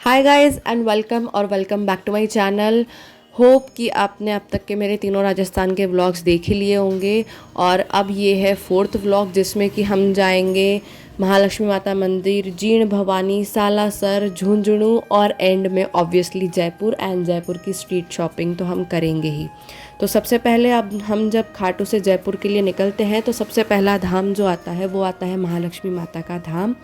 Hi guys and welcome back to my channel. Hope कि आपने अब तक के मेरे तीनों राजस्थान के व्लॉग्स देख ही लिए होंगे और अब ये है फोर्थ व्लॉग जिसमें कि हम जाएंगे महालक्ष्मी माता मंदिर, जीण भवानी, सालासर, झुंझुनू और एंड में ऑब्वियसली जयपुर एंड जयपुर की स्ट्रीट शॉपिंग तो हम करेंगे ही। तो सबसे पहले अब हम जब खाटू से जयपुर के लिए निकलते हैं तो सबसे पहला धाम जो आता है वो आता है महालक्ष्मी माता का धाम।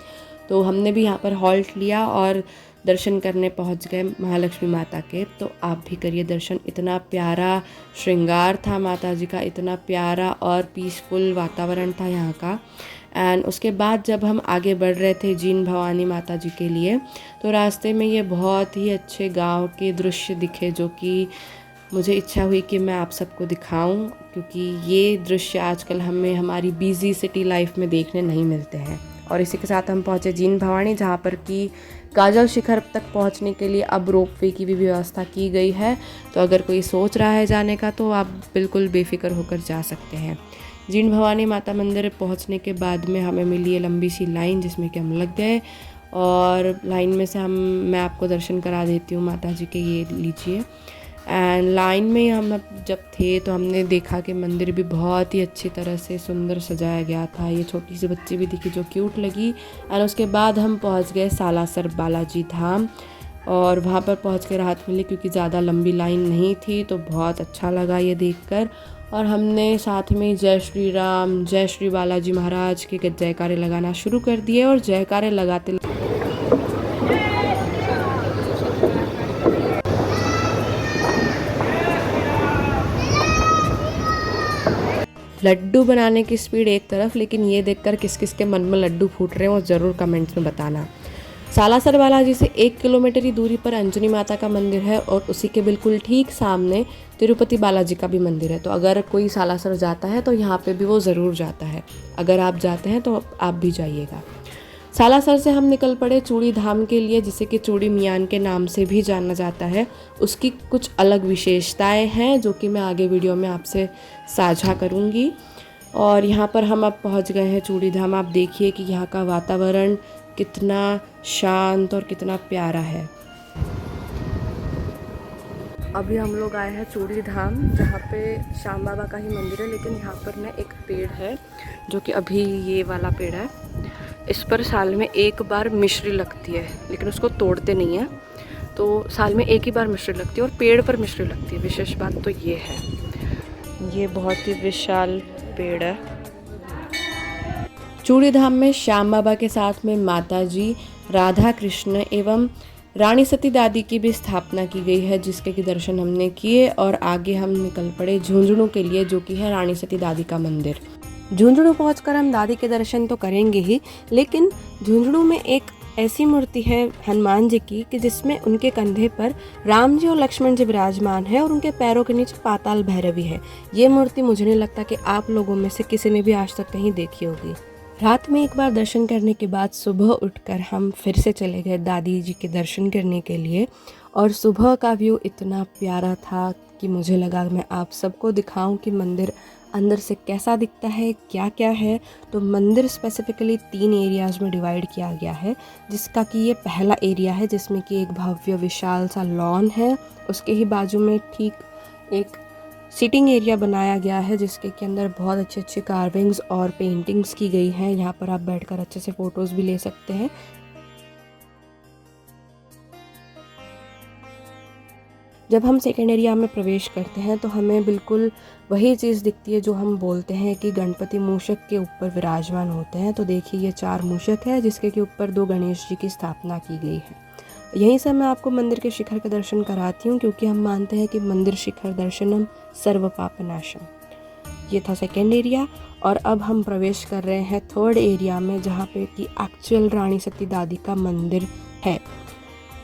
तो हमने भी यहाँ पर हॉल्ट लिया और दर्शन करने पहुँच गए महालक्ष्मी माता के। तो आप भी करिए दर्शन। इतना प्यारा श्रृंगार था माता जी का, इतना प्यारा और पीसफुल वातावरण था यहाँ का। एंड उसके बाद जब हम आगे बढ़ रहे थे जीण भवानी माता जी के लिए तो रास्ते में ये बहुत ही अच्छे गांव के दृश्य दिखे जो कि मुझे इच्छा हुई कि मैं आप सबको दिखाऊं, क्योंकि ये दृश्य आजकल हमें हमारी बिजी सिटी लाइफ में देखने नहीं मिलते हैं। और इसी के साथ हम पहुँचे जीण भवानी, जहाँ पर कि काजल शिखर तक पहुँचने के लिए अब रोपवे की भी व्यवस्था की गई है। तो अगर कोई सोच रहा है जाने का तो आप बिल्कुल बेफिक्र होकर जा सकते हैं। जीण भवानी माता मंदिर पहुँचने के बाद में हमें मिली है लंबी सी लाइन जिसमें कि हम लग गए और लाइन में से मैं आपको दर्शन करा देती हूँ माता जी के, ये लीजिए। एंड लाइन में हम जब थे तो हमने देखा कि मंदिर भी बहुत ही अच्छी तरह से सुंदर सजाया गया था। ये छोटी सी बच्ची भी दिखी जो क्यूट लगी। एंड उसके बाद हम पहुंच गए सालासर बालाजी धाम और वहाँ पर पहुंच के राहत मिली क्योंकि ज़्यादा लंबी लाइन नहीं थी। तो बहुत अच्छा लगा ये देखकर और हमने साथ में जय श्री राम, जय श्री बालाजी महाराज के जयकारे लगाना शुरू कर दिए और जयकारे लगाते लड्डू बनाने की स्पीड एक तरफ, लेकिन ये देखकर किस किस के मन में लड्डू फूट रहे हैं वो ज़रूर कमेंट्स में बताना। सालासर बालाजी से 1 किलोमीटर की दूरी पर अंजनी माता का मंदिर है और उसी के बिल्कुल ठीक सामने तिरुपति बालाजी का भी मंदिर है। तो अगर कोई सालासर जाता है तो यहाँ पे भी वो ज़रूर जाता है। अगर आप जाते हैं तो आप भी जाइएगा। सालासर से हम निकल पड़े चूड़ी धाम के लिए, जिसे कि चूड़ी मियान के नाम से भी जाना जाता है। उसकी कुछ अलग विशेषताएं हैं जो कि मैं आगे वीडियो में आपसे साझा करूंगी। और यहाँ पर हम अब पहुँच गए हैं चूड़ी धाम। आप देखिए कि यहाँ का वातावरण कितना शांत और कितना प्यारा है। अभी हम लोग आए हैं चूड़ी धाम, जहाँ पे श्याम बाबा का ही मंदिर है, लेकिन यहाँ पर ना एक पेड़ है जो कि अभी ये वाला पेड़ है। इस पर साल में एक बार मिश्री लगती है, लेकिन उसको तोड़ते नहीं है। तो साल में एक ही बार मिश्री लगती है और पेड़ पर मिश्री लगती है। विशेष बात तो ये है, ये बहुत ही विशाल पेड़ है। चूड़ी धाम में श्याम बाबा के साथ में माता जी, राधा कृष्ण एवं रानी सती दादी की भी स्थापना की गई है, जिसके की दर्शन हमने किए और आगे हम निकल पड़े झुंझुनू के लिए, जो कि है रानी सती दादी का मंदिर। झुंझुनू पहुंचकर हम दादी के दर्शन तो करेंगे ही, लेकिन झुंझुनू में एक ऐसी मूर्ति है हनुमान जी की कि जिसमें उनके कंधे पर राम जी और लक्ष्मण जी विराजमान है और उनके पैरों के नीचे पाताल भैरवी है। ये मूर्ति मुझे नहीं लगता कि आप लोगों में से किसी ने भी आज तक कहीं देखी होगी। रात में एक बार दर्शन करने के बाद सुबह उठकर हम फिर से चले गए दादी जी के दर्शन करने के लिए। और सुबह का व्यू इतना प्यारा था कि मुझे लगा मैं आप सबको दिखाऊं कि मंदिर अंदर से कैसा दिखता है, क्या क्या है। तो मंदिर स्पेसिफिकली 3 एरियाज़ में डिवाइड किया गया है, जिसका कि ये पहला एरिया है जिसमें कि एक भव्य विशाल सा लॉन है। उसके ही बाजू में ठीक एक सिटिंग एरिया बनाया गया है जिसके के अंदर बहुत अच्छे अच्छे कार्विंग्स और पेंटिंग्स की गई हैं। यहाँ पर आप बैठकर अच्छे से फ़ोटोज़ भी ले सकते हैं। जब हम सेकेंड एरिया में प्रवेश करते हैं तो हमें बिल्कुल वही चीज़ दिखती है जो हम बोलते हैं कि गणपति मूषक के ऊपर विराजमान होते हैं। तो देखिए ये 4 मूषक है जिसके के ऊपर 2 गणेश जी की स्थापना की गई है। यहीं से मैं आपको मंदिर के शिखर का दर्शन कराती हूँ, क्योंकि हम मानते हैं कि मंदिर शिखर दर्शनम सर्व पापनाशम। ये था सेकेंड एरिया और अब हम प्रवेश कर रहे हैं थर्ड एरिया में, जहाँ पे कि एक्चुअल रानी सती दादी का मंदिर है।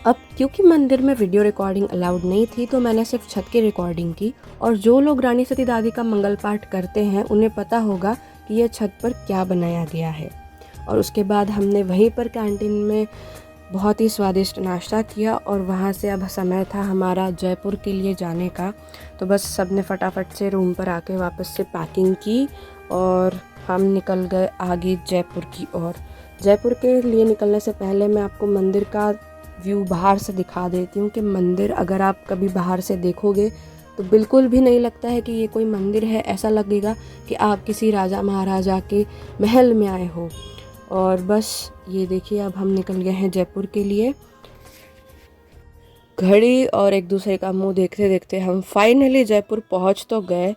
अब क्योंकि मंदिर में वीडियो रिकॉर्डिंग अलाउड नहीं थी तो मैंने सिर्फ छत की रिकॉर्डिंग की। और जो लोग रानी सती दादी का मंगल पाठ करते हैं उन्हें पता होगा कि यह छत पर क्या बनाया गया है। और उसके बाद हमने वहीं पर कैंटीन में बहुत ही स्वादिष्ट नाश्ता किया और वहाँ से अब समय था हमारा जयपुर के लिए जाने का। तो बस सब ने फटाफट से रूम पर आके वापस से पैकिंग की और हम निकल गए आगे जयपुर की ओर। जयपुर के लिए निकलने से पहले मैं आपको मंदिर का व्यू बाहर से दिखा देती हूँ कि मंदिर अगर आप कभी बाहर से देखोगे तो बिल्कुल भी नहीं लगता है कि ये कोई मंदिर है, ऐसा लगेगा कि आप किसी राजा महाराजा के महल में आए हो। और बस ये देखिए, अब हम निकल गए हैं जयपुर के लिए। घड़ी और एक दूसरे का मुंह देखते देखते हम फाइनली जयपुर पहुंच तो गए।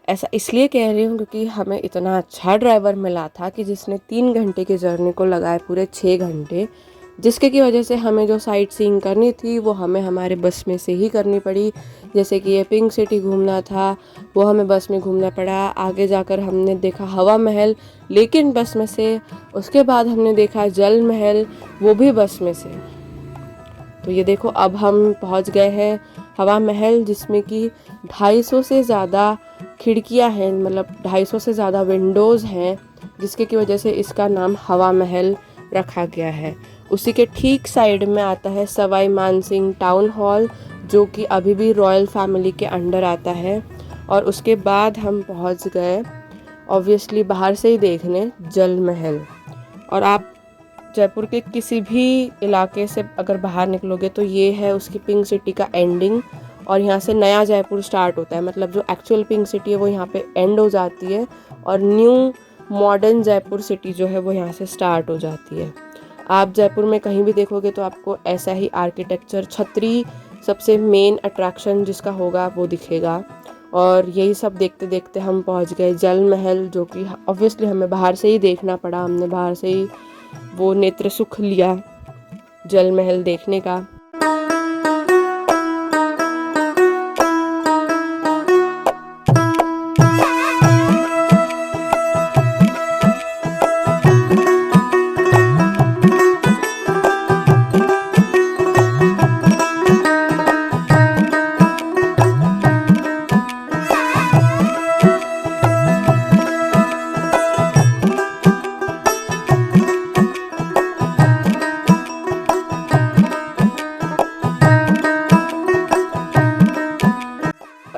ऐसा इसलिए कह रही हूँ क्योंकि हमें इतना अच्छा ड्राइवर मिला था कि जिसने 3 घंटे की जर्नी को लगाए पूरे 6 घंटे, जिसके की वजह से हमें जो साइट सीइंग करनी थी वो हमें हमारे बस में से ही करनी पड़ी। जैसे कि ये पिंक सिटी घूमना था वो हमें बस में घूमना पड़ा। आगे जाकर हमने देखा हवा महल, लेकिन बस में से। उसके बाद हमने देखा जल महल, वो भी बस में से। तो ये देखो, अब हम पहुंच गए हैं हवा महल, जिसमें कि 250 से ज़्यादा खिड़कियां हैं, मतलब 250 से ज़्यादा विंडोज़ हैं, जिसके की वजह से इसका नाम हवा महल रखा गया है। उसी के ठीक साइड में आता है सवाई मानसिंह टाउन हॉल, जो कि अभी भी रॉयल फैमिली के अंडर आता है। और उसके बाद हम पहुंच गए ऑब्वियसली बाहर से ही देखने जल महल। और आप जयपुर के किसी भी इलाके से अगर बाहर निकलोगे तो ये है उसकी पिंक सिटी का एंडिंग, और यहाँ से नया जयपुर स्टार्ट होता है। मतलब जो एक्चुअल पिंक सिटी है वो यहाँ पे एंड हो जाती है और न्यू मॉडर्न जयपुर सिटी जो है वो यहाँ से स्टार्ट हो जाती है। आप जयपुर में कहीं भी देखोगे तो आपको ऐसा ही आर्किटेक्चर, छतरी सबसे मेन अट्रैक्शन जिसका होगा वो दिखेगा। और यही सब देखते देखते हम पहुँच गए जल महल, जो कि ऑब्वियसली हमें बाहर से ही देखना पड़ा। हमने बाहर से ही वो नेत्र सुख लिया जल महल देखने का।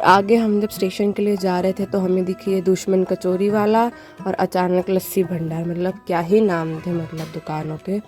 आगे हम जब स्टेशन के लिए जा रहे थे तो हमें दिखी है दुश्मन कचौरी वाला और अचानक लस्सी भंडार। मतलब क्या ही नाम थे मतलब दुकानों के।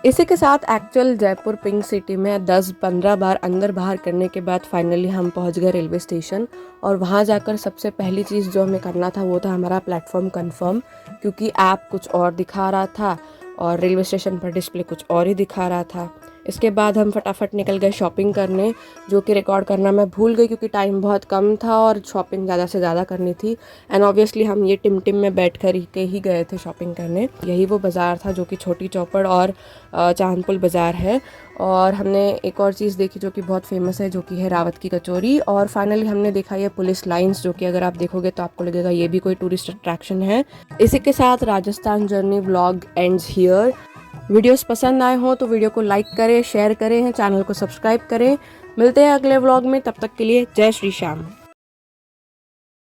इसी के साथ एक्चुअल जयपुर पिंक सिटी में 10-15 बार अंदर बाहर करने के बाद फाइनली हम पहुंच गए रेलवे स्टेशन। और वहां जाकर सबसे पहली चीज़ जो हमें करना था वो था हमारा प्लेटफॉर्म कंफर्म, क्योंकि ऐप कुछ और दिखा रहा था और रेलवे स्टेशन पर डिस्प्ले कुछ और ही दिखा रहा था। इसके बाद हम फटाफट निकल गए शॉपिंग करने, जो कि रिकॉर्ड करना मैं भूल गई क्योंकि टाइम बहुत कम था और शॉपिंग ज़्यादा से ज़्यादा करनी थी। एंड ऑब्वियसली हम ये टिम में बैठ कर ही गए थे शॉपिंग करने। यही वो बाज़ार था जो कि छोटी चौपड़ और चांदपुल बाज़ार है। और हमने एक और चीज़ देखी जो कि बहुत फेमस है, जो कि है रावत की कचौरी। और फाइनली हमने देखा ये पुलिस लाइंस, जो कि अगर आप देखोगे तो आपको लगेगा ये भी कोई टूरिस्ट अट्रैक्शन है। इसी के साथ Rajasthan journey vlog ends here. Videos पसंद आए हो तो वीडियो को लाइक करें, शेयर करें, चैनल को सब्सक्राइब करें। मिलते हैं अगले व्लॉग में, तब तक के लिए जय श्री श्याम।